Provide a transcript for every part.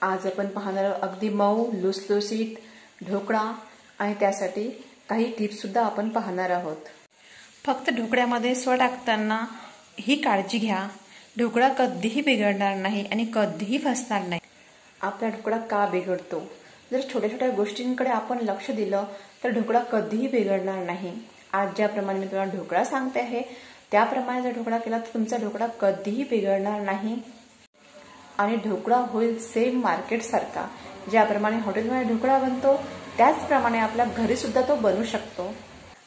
आज आपण पाहणार अगदी मऊ लुसलुसीत ढोकळा आणि त्यासाठी काही टिप्स सुद्धा आपण पाहणार आहोत। फक्त ढोकळ्यामध्ये सोडा टाकताना ही काळजी घ्या, ढोकळा कधीही बिघडणार नाही आणि कधीही फसणार नाही। आपला ढोकळा का बिघडतो? जर छोट्या छोट्या गोष्टींकडे आपण लक्ष दिलं तर ढोकळा कधीही बिघडणार नाही। आज ज्याप्रमाणे मी तुम्हाला ढोकळा सांगते आहे त्याप्रमाणे जर ढोकळा केला तर तुमचा ढोकळा कधीही बिघडणार नाही आणि ढोकळा होईल सेम मार्केट सारखा। ज्याप्रमाणे हॉटेलमध्ये ढोकळा बनतो त्याचप्रमाणे आपल्या घरी सुद्धा तो बनू शकतो।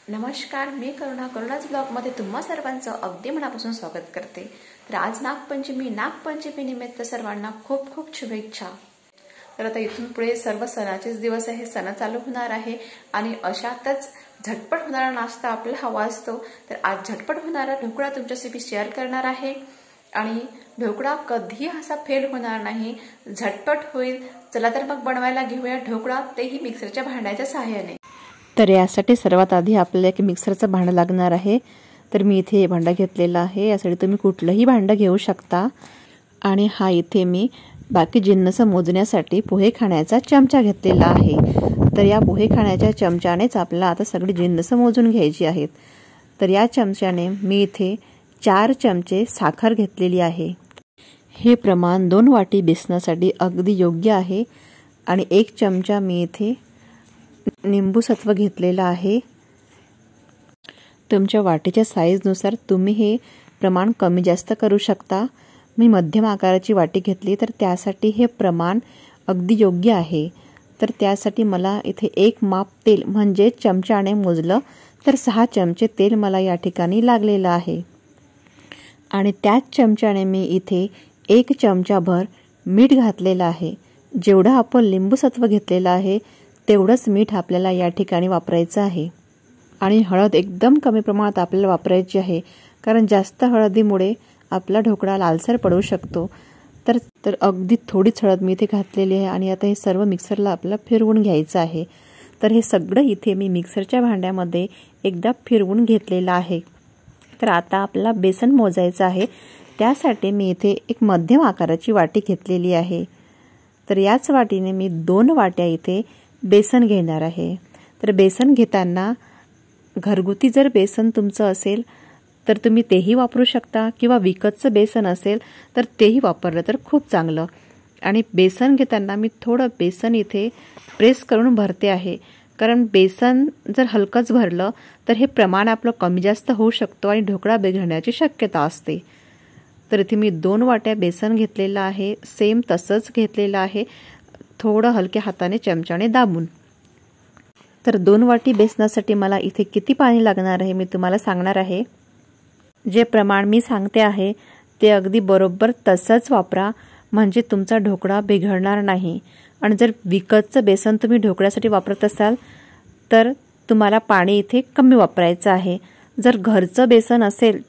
नमस्कार, मी करुणाच ब्लॉगमध्ये तुम्हा सर्वांचं अगदी मनापासून स्वागत करते। तर आज नागपंचमी निमित्त सर्वांना खूप खूप शुभेच्छा। तर आता इथून पुढे सर्व सणाचेच दिवस आहे, सण चालू होणार आहे आणि अशातच झटपट होणारा नाश्ता आपल्याला हवा असतो। तर आज झटपट होणारा ढोकळा तुमच्यासाठी शेअर करणार आहे आणि ढोकळा कधीही असा फेल होणार नाही, झटपट होईल। चला तर मग बनवायला घेऊया ढोकळा, तेही मिक्सरच्या भांड्याच्या सहाय्याने। तर यासाठी सर्वात आधी आपल्याला एक मिक्सरचं भांडं लागणार आहे। तर मी इथे हे भांडं घेतलेलं आहे, यासाठी तुम्ही कुठलंही भांडं घेऊ शकता। आणि हा इथे मी बाकी जिन्नस मोजण्यासाठी पोहे खाण्याचा चमचा घेतलेला आहे। तर या पोहे खाण्याच्या चमच्यानेच आपल्याला आता सगळी जिन्नस मोजून घ्यायची आहेत। तर या चमच्याने मी इथे 4 चमचे साखर घेतलेली आहे। हे प्रमाण 2 वाटी बेसनासाठी अगदी योग्य आहे। आणि 1 चमचा मी इथे निंबू सत्व घेतलेला आहे। तुमच्या वाटीच्या साईजनुसार तुम्ही हे प्रमाण कमी जास्त करू शकता। मी मध्यम आकाराची वाटी घेतली तर त्यासाठी हे प्रमाण अगदी योग्य आहे। तर त्यासाठी मला इथे 1 माप तेल म्हणजे चमच्याने मोजलं तर 6 चमचे तेल मला या ठिकाणी लागलेलं आहे। आणि त्याच चमच्याने मी इथे 1 चमचाभर मीठ घातलेलं आहे। जेवढं आपण लिंबू सत्व घेतलेलं आहे तेवढंच मीठ आपल्याला या ठिकाणी वापरायचं आहे। आणि हळद एकदम कमी प्रमाणात आपल्याला वापरायची आहे, कारण जास्त हळदीमुळे आपला ढोकळा लालसर पडू शकतो। तर अगदी थोडीच हळद मी इथे घातलेली आहे आणि आता हे सर्व मिक्सरला आपल्याला फिरवून घ्यायचं आहे। तर हे सगळं इथे मी मिक्सरच्या भांड्यामध्ये एकदा फिरवून घेतलेलं आहे। तर आता आपल्याला बेसन मोजायचं आहे, त्यासाठी मी इथे एक मध्यम आकाराची वाटी घेतलेली आहे। तर याच वाटीने मी 2 वाट्या इथे बेसन घेणार आहे। तर बेसन घेताना घरगुती जर बेसन तुमचं असेल तर तुम्ही तेही वापरू शकता, किंवा विकतचं बेसन असेल तर तेही वापरलं तर खूप चांगलं। आणि बेसन घेताना मी थोडं बेसन इथे प्रेस करून भरते आहे, कारण बेसन जर हलकंच भरलं तर हे प्रमाण आपलं कमी जास्त होऊ शकतो आणि ढोकळा बिघडण्याची शक्यता असते। तर इथे मी 2 वाट्या बेसन घेतलेलं आहे, सेम तसंच घेतलेलं आहे, थोडं हलक्या हाताने चमच्याने दाबून। तर 2 वाटी बेसनासाठी मला इथे किती पाणी लागणार आहे मी तुम्हाला सांगणार आहे। जे प्रमाण मी सांगते आहे ते अगदी बरोबर तसंच वापरा, म्हणजे तुमचा ढोकळा बिघडणार नाही। आणि जर विकतचं बेसन तुम्ही ढोकळ्यासाठी वापरत असाल तर तुम्हाला पाणी इथे कमी वापरायचं आहे। जर घरचं बेसन असेल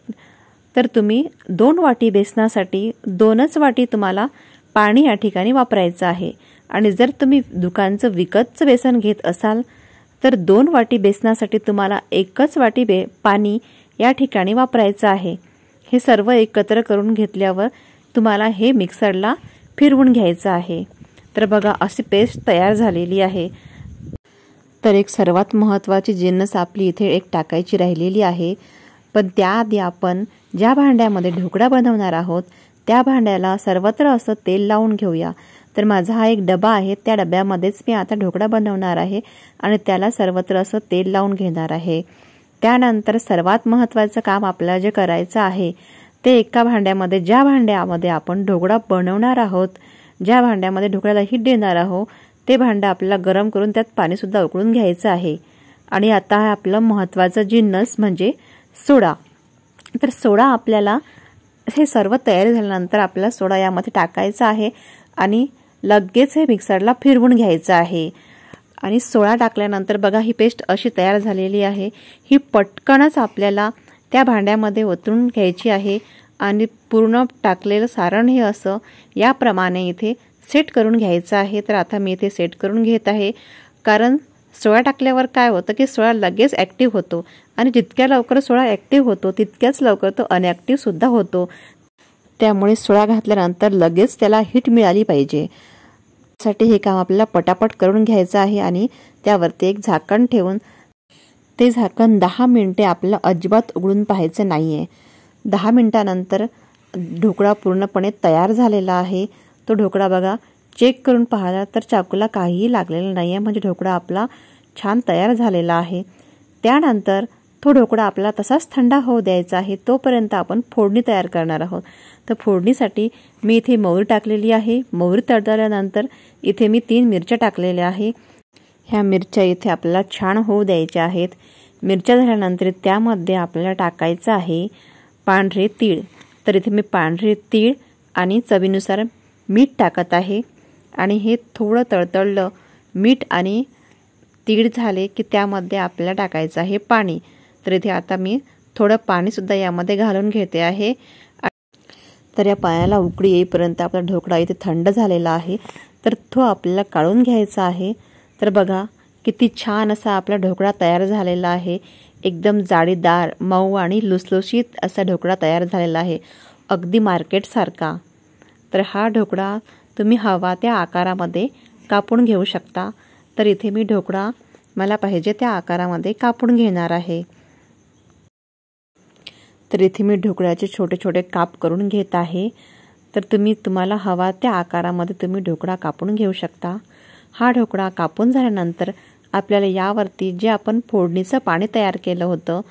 तर तुम्ही 2 वाटी बेसनासाठी 2च वाटी तुम्हाला पाणी या ठिकाणी वापरायचं आहे। आणि जर तुम्ही दुकानचं विकतचं बेसन घेत असाल तर 2 वाटी बेसनासाठी तुम्हाला 1च वाटी पाणी या ठिकाणी वापरायचं आहे। हे सर्व एकत्र करून घेतल्यावर तुम्हाला हे मिक्सरला फिरवून घ्यायचं आहे। तर बघा अशी पेस्ट तयार झालेली आहे। तर एक सर्वात महत्त्वाची जिन्नस आपली इथे एक टाकायची राहिलेली आहे, पण त्याआधी आपण ज्या भांड्यामध्ये ढोकळा बनवणार आहोत त्या भांड्याला सर्वत्र असं तेल लावून घेऊया। तर माझा हा एक डबा आहे, त्या डब्यामध्येच मी आता ढोकळा बनवणार आहे आणि त्याला सर्वत्र असं तेल लावून घेणार आहे। त्यानंतर सर्वात महत्त्वाचं काम आपल्याला जे करायचं आहे ते एका भांड्यामध्ये, ज्या भांड्यामध्ये आपण ढोकळा बनवणार आहोत, ज्या भांड्यामध्ये ढोकळ्याला हीट देणार आहोत ते भांडं आपल्याला गरम करून त्यात पाणीसुद्धा उकळून घ्यायचं आहे। आणि आता हा आपलं महत्त्वाचं जिन्नस म्हणजे सोडा। तर सोडा आपल्याला हे सर्व तयारी झाल्यानंतर आपल्याला सोडा यामध्ये टाकायचा आहे आणि लगेच हे मिक्सरला फिरवून घ्यायचं आहे। आणि सोडा टाकल्यानंतर बघा ही पेस्ट अशी तयार झालेली आहे। ही पटकनच आपल्याला त्या भांड्यामध्ये ओतून घ्यायची आहे आणि पूर्ण टाकलेलं सारण हे असं याप्रमाणे इथे सेट करून घ्यायचं आहे। तर आता मी इथे सेट करून घेत आहे, कारण सोडा टाकल्यावर काय होतं की सोडा लगेच ॲक्टिव्ह होतो आणि जितक्या लवकर सोडा ॲक्टिव्ह होतो तितक्याच लवकर तो अनॲक्टिव्ह सुद्धा होतो। त्यामुळे सोडा घातल्यानंतर लगेच त्याला हीट मिळाली पाहिजे। साठी हे काम आपल्याला पटापट करून घ्यायचं आहे आणि त्यावरती एक झाकण ठेवून ते झाकण 10 मिनिटे आपल्याला अजिबात उघडून पाहायचं नाहीये. 10 मिनिटानंतर ढोकळा पूर्णपणे तयार झालेला आहे. तो ढोकळा बघा, चेक करून पाहिला तर चाकूला काहीही लागलेलं नाहीये, म्हणजे ढोकळा आपला छान तयार झालेला आहे. त्यानंतर तो ढोकळा आपल्याला तसाच थंड होऊ द्यायचा आहे. तोपर्यंत आपण फोडणी तयार करणार आहोत. तर फोडणीसाठी मी इथे मोहरी टाकलेली आहे. मोहरी तडतडल्यानंतर इथे मी 3 मिरच्या टाकलेल्या आहे. ह्या मिरच्या इथे आपल्याला छान होऊ द्यायच्या आहेत. मिरच्या झाल्यानंतर त्यामध्ये आपल्याला टाकायचं आहे पांढरे तीळ. तर इथे मी पांढरे तीळ आणि चवीनुसार मीठ टाकत आहे आणि हे थोडं तळतळलं. मीठ आणि तीळ झाले की त्यामध्ये आपल्याला टाकायचं आहे पाणी. तर इथे आता मी थोडं पाणीसुद्धा यामध्ये घालून घेते आहे. तर या पाण्याला उकळी येईपर्यंत आपला ढोकळा इथे थंड झालेला आहे. तर तो आपल्याला काढून घ्यायचा आहे. तर बघा किती छान असा आपला ढोकळा तयार झालेला आहे. एकदम जाळीदार, मऊ आणि लुसलुशीत असा ढोकळा तयार झालेला आहे, अगदी मार्केटसारखा. तर हा ढोकळा तुम्ही हवा त्या आकारामध्ये कापून घेऊ शकता. तर इथे मी ढोकळा मला पाहिजे त्या आकारामध्ये कापून घेणार आहे. तर इथे मी ढोकळ्याचे छोटे छोटे काप करून घेत आहे. तर तुम्हाला हवा त्या आकारामध्ये तुम्ही ढोकळा कापून घेऊ शकता. हा ढोकळा कापून झाल्यानंतर आपल्याला यावरती जे आपण फोडणीचं पाणी तयार केलं होतं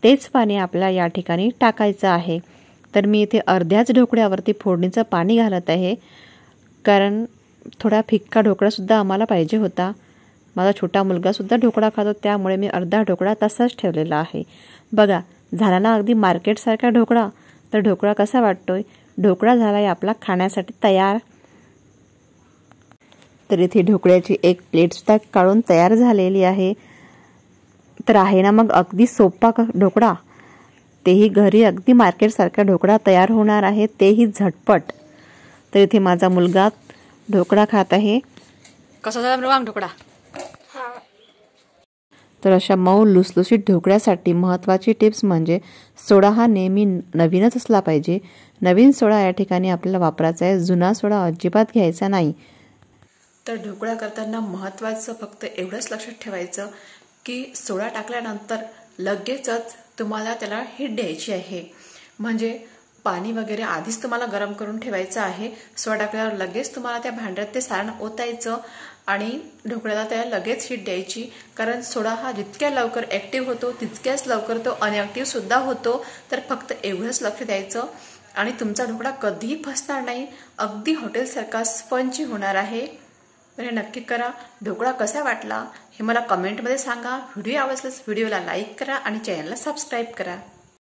तेच पाणी आपल्याला या ठिकाणी टाकायचं आहे. तर मी इथे अर्ध्याच ढोकळ्यावरती फोडणीचं पाणी घालत आहे, कारण थोडा फिक्का ढोकळासुद्धा आम्हाला पाहिजे होता. माझा छोटा मुलगासुद्धा ढोकळा खातो, त्यामुळे मी अर्धा ढोकळा तसाच ठेवलेला आहे. बघा झाला ना अगदी मार्केटसारखा ढोकळा. तर ढोकळा कसा वाटतोय? ढोकळा झाला आहे आपला खाण्यासाठी तयार. तर इथे ढोकळ्याची एक प्लेटसुद्धा काढून तयार झालेली आहे. तर आहे ना मग अगदी सोपा ढोकळा, तेही घरी अगदी मार्केटसारखा ढोकळा तयार होणार आहे, तेही झटपट. तर इथे माझा मुलगा ढोकळा खात आहे. कसा झाला ढोकळा? तर अशा मऊ लुसलुशीत ढोकळ्यासाठी महत्त्वाची टिप्स म्हणजे सोडा हा नेहमी नवीनच असला पाहिजे. नवीन सोडा या ठिकाणी आपल्याला वापरायचा आहे, जुना सोडा अजिबात घ्यायचा नाही. तर ढोकळा करताना महत्त्वाचं फक्त एवढंच लक्षात ठेवायचं की सोडा टाकल्यानंतर लगेचच तुम्हाला त्याला हीट द्यायची आहे. म्हणजे पाणी वगैरे आधीच तुम्हाला गरम करून ठेवायचं आहे. सोडा टाकल्यावर लगेच तुम्हाला त्या भांड्यात ते सारण ओतायचं आणि ढोकळ्याला त्याला लगेच हीट द्यायची. कारण सोडा हा जितक्या लवकर ॲक्टिव्ह होतो तितक्याच लवकर तो अनॲक्टिव्ह सुद्धा होतो. तर फक्त एवढंच लक्ष द्यायचं आणि तुमचा ढोकळा कधीही फसणार नाही, अगदी हॉटेलसारखा स्पंजी होणार आहे. तर हे नक्की करा. ढोकळा कसा वाटला हे मला कमेंटमध्ये सांगा. व्हिडिओ आवडल्यास व्हिडिओला लाईक करा आणि चॅनलला सबस्क्राईब करा.